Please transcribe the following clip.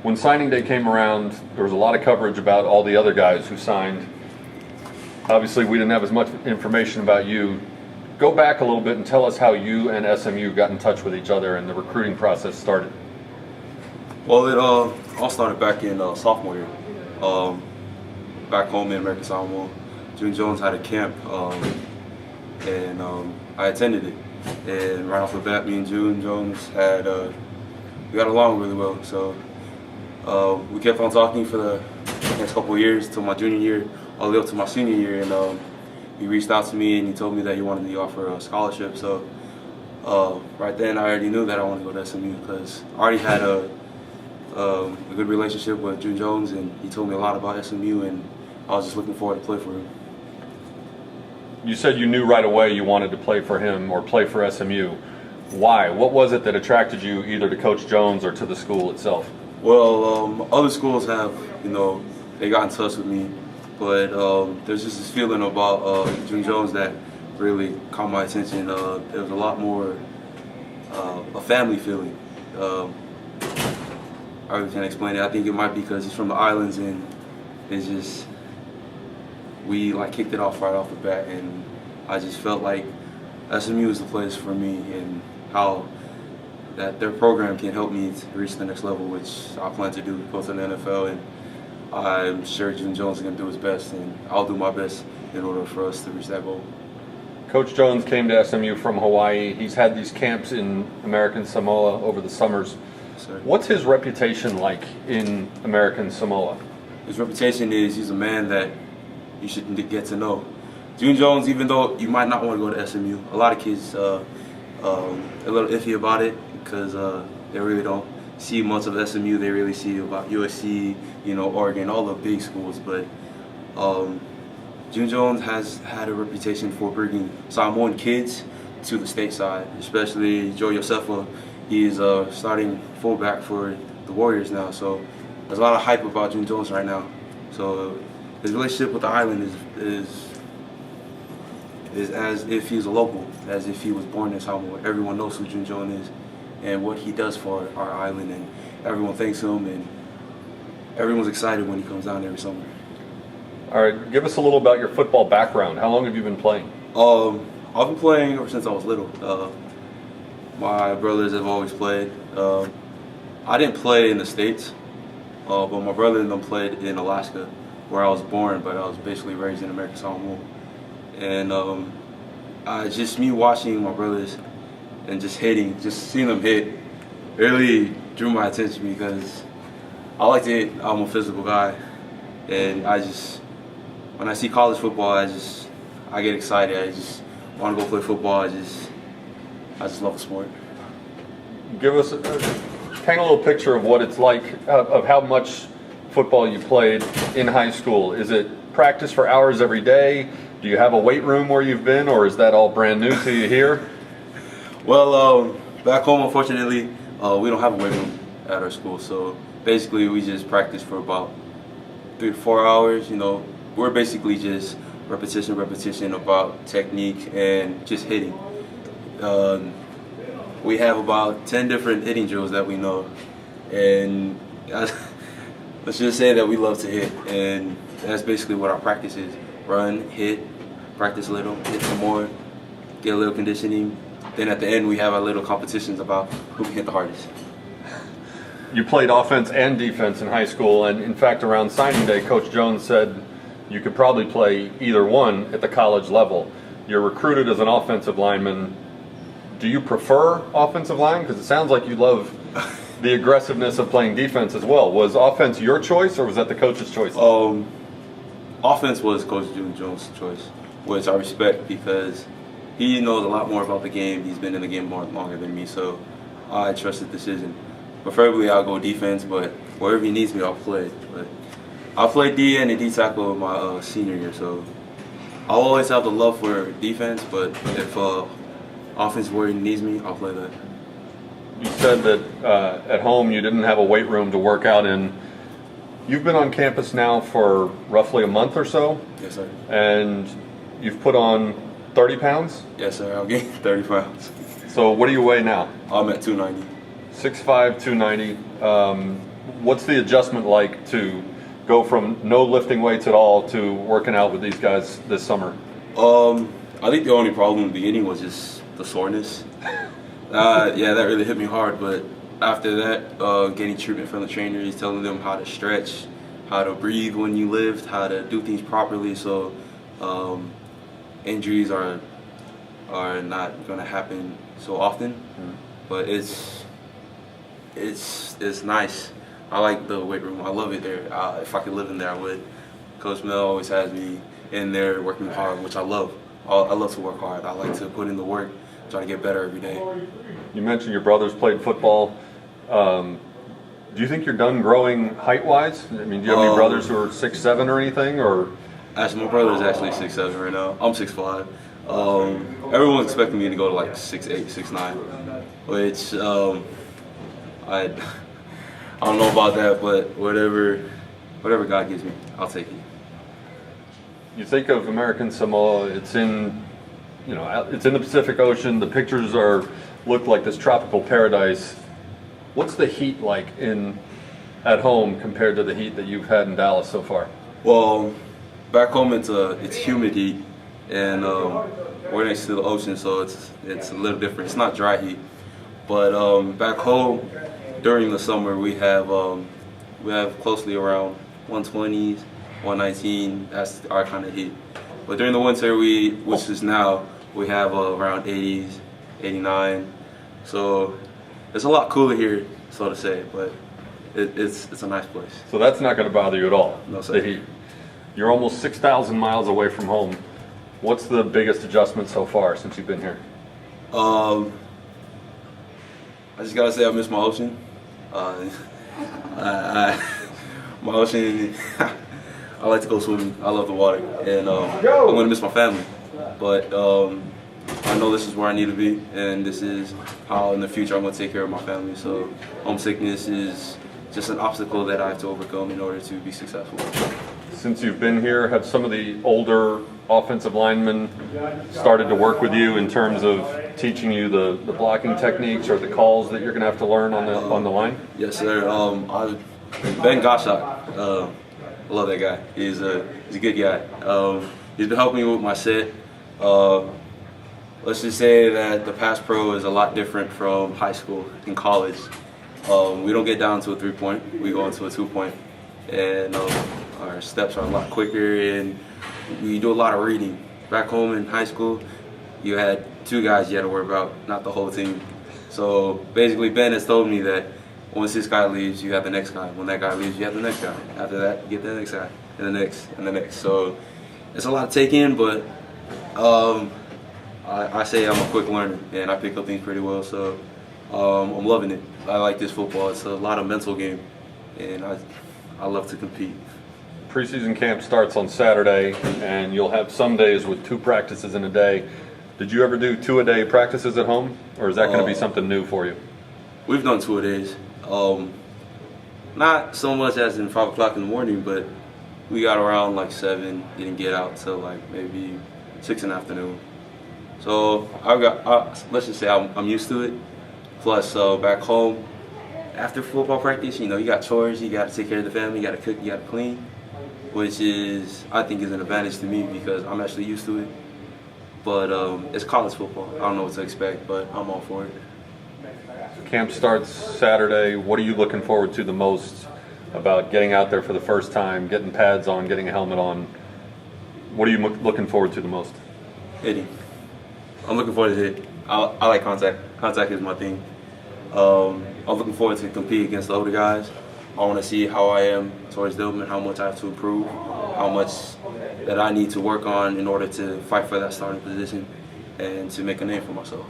When signing day came around, there was a lot of coverage about all the other guys who signed. Obviously, we didn't have as much information about you. Go back a little bit and tell us how you and SMU got in touch with each other and the recruiting process started. Well, it all started back in sophomore year. Back home in American Samoa, June Jones had a camp, and I attended it. And right off the bat, me and June Jones had we got along really well. So we kept on talking for the next couple of years till my junior year, all the way up to my senior year. And he reached out to me and he told me that he wanted me to offer a scholarship. So right then, I already knew that I wanted to go to SMU because I already had a good relationship with June Jones, and he told me a lot about SMU, and I was just looking forward to play for him. You said you knew right away you wanted to play for him or play for SMU. Why? What was it that attracted you either to Coach Jones or to the school itself? Well, other schools have, they got in touch with me, but there's just this feeling about June Jones that really caught my attention. There was a lot more a family feeling. I really can't explain it. I think it might be because he's from the islands, and it's just we kicked it off right off the bat, and I just felt like SMU is the place for me, and how that their program can help me to reach the next level, which I plan to do, go to the NFL, and I'm sure June Jones is going to do his best, and I'll do my best in order for us to reach that goal. Coach Jones came to SMU from Hawaii. He's had these camps in American Samoa over the summers. Sir. What's his reputation like in American Samoa? His reputation is he's a man that you should get to know. June Jones, even though you might not want to go to SMU, a lot of kids a little iffy about it because they really don't see much of SMU. They really see about USC, Oregon, all the big schools. But June Jones has had a reputation for bringing Samoan kids to the stateside, especially Joe Yosefa. He's starting fullback for the Warriors now, so there's a lot of hype about June Jones right now. So his relationship with the island is as if he's a local, as if he was born in Samoa. Everyone knows who June Jones is and what he does for our island, and everyone thanks him, and everyone's excited when he comes down every summer. All right, give us a little about your football background. How long have you been playing? I've been playing ever since I was little. My brothers have always played. I didn't play in the States, but my brother and them played in Alaska, where I was born, but I was basically raised in American Samoa. And just me watching my brothers and just seeing them hit, really drew my attention because I like to hit. I'm a physical guy, and when I see college football, I get excited. I just want to go play football. I just love the sport. Give us paint a little picture of what it's like, of how much football you played in high school. Is it practice for hours every day? Do you have a weight room where you've been, or is that all brand new to you here? Well, back home, unfortunately, we don't have a weight room at our school. So basically, we just practice for about 3 to 4 hours. We're basically just repetition about technique and just hitting. We have about 10 different hitting drills that we know, and let's just say that we love to hit, and that's basically what our practice is. Run, hit, practice a little, hit some more, get a little conditioning. Then at the end, we have our little competitions about who can hit the hardest. You played offense and defense in high school, and in fact, around signing day, Coach Jones said you could probably play either one at the college level. You're recruited as an offensive lineman. Do you prefer offensive line? Because it sounds like you love the aggressiveness of playing defense as well. Was offense your choice, or was that the coach's choice? Offense was Coach June Jones' choice, which I respect because he knows a lot more about the game. He's been in the game longer than me, so I trust his decision. Preferably, I'll go defense, but wherever he needs me, I'll play. But I played D and D tackle my senior year, so I'll always have the love for defense, but if offense is where he needs me, I'll play that. You said that at home you didn't have a weight room to work out in. You've been on campus now for roughly a month or so? Yes, sir. And you've put on 30 pounds? Yes, sir. I'll gain 30 pounds. So what do you weigh now? I'm at 290. 6'5", 290. What's the adjustment like to go from no lifting weights at all to working out with these guys this summer? I think the only problem in the beginning was just the soreness. Yeah, that really hit me hard. But after that, getting treatment from the trainers, telling them how to stretch, how to breathe when you lift, how to do things properly, so injuries are not going to happen so often. But it's nice. I like the weight room. I love it there. If I could live in there, I would. Coach Mel always has me in there working hard, which I love. I love to work hard. I like to put in the work, try to get better every day. You mentioned your brothers played football. Do you think you're done growing height-wise? I mean, do you have any brothers who are 6'7" or anything? Or actually, my brother is actually 6'7" right now. I'm 6'5". Everyone's expecting me to go to like 6'8", 6'9", which I don't know about that, but whatever God gives me, I'll take it. You think of American Samoa, it's in the Pacific Ocean. The pictures look like this tropical paradise. What's the heat like at home compared to the heat that you've had in Dallas so far? Well, back home it's humid heat, and we're next to the ocean, so it's a little different. It's not dry heat, but back home during the summer we have closely around 120s, 119. That's our kind of heat. But during the winter, which is now, we have around 80s, 89. So it's a lot cooler here, so to say, but it's a nice place. So that's not going to bother you at all? No, sir. The heat. You're almost 6,000 miles away from home. What's the biggest adjustment so far since you've been here? I just gotta say I miss my ocean. My ocean. I like to go swimming. I love the water, and I'm gonna miss my family. But I know this is where I need to be, and this is how in the future I'm gonna take care of my family. So homesickness is just an obstacle that I have to overcome in order to be successful. Since you've been here, have some of the older offensive linemen started to work with you in terms of teaching you the blocking techniques or the calls that you're going to have to learn on the line? Yes, sir. Ben Gottschalk, I love that guy. He's a good guy. He's been helping me with my set. Let's just say that the pass pro is a lot different from high school and college. We don't get down to a 3-point. We go into a 2-point. And our steps are a lot quicker, and we do a lot of reading. Back home in high school, you had 2 guys you had to worry about, not the whole team. So basically, Ben has told me that once this guy leaves, you have the next guy. When that guy leaves, you have the next guy. After that, you get the next guy, and the next, and the next. So it's a lot to take in, but I say I'm a quick learner, and I pick up things pretty well. So I'm loving it. I like this football. It's a lot of mental game, and I love to compete. Preseason camp starts on Saturday, and you'll have some days with 2 practices in a day. Did you ever do 2-a-day practices at home, or is that going to be something new for you? We've done 2-a-days. Not so much as in 5 o'clock in the morning, but we got around like 7, didn't get out till like maybe 6 in the afternoon. So let's just say I'm used to it. Plus back home, after football practice, you got chores, you got to take care of the family, you got to cook, you got to clean, which I think is an advantage to me because I'm actually used to it. But it's college football. I don't know what to expect, but I'm all for it. Camp starts Saturday. What are you looking forward to the most about getting out there for the first time, getting pads on, getting a helmet on? What are you looking forward to the most? Hitting. I'm looking forward to hit. I like contact. Contact is my thing. I'm looking forward to compete against the older guys. I want to see how I am towards them and how much I have to improve, how much that I need to work on in order to fight for that starting position and to make a name for myself.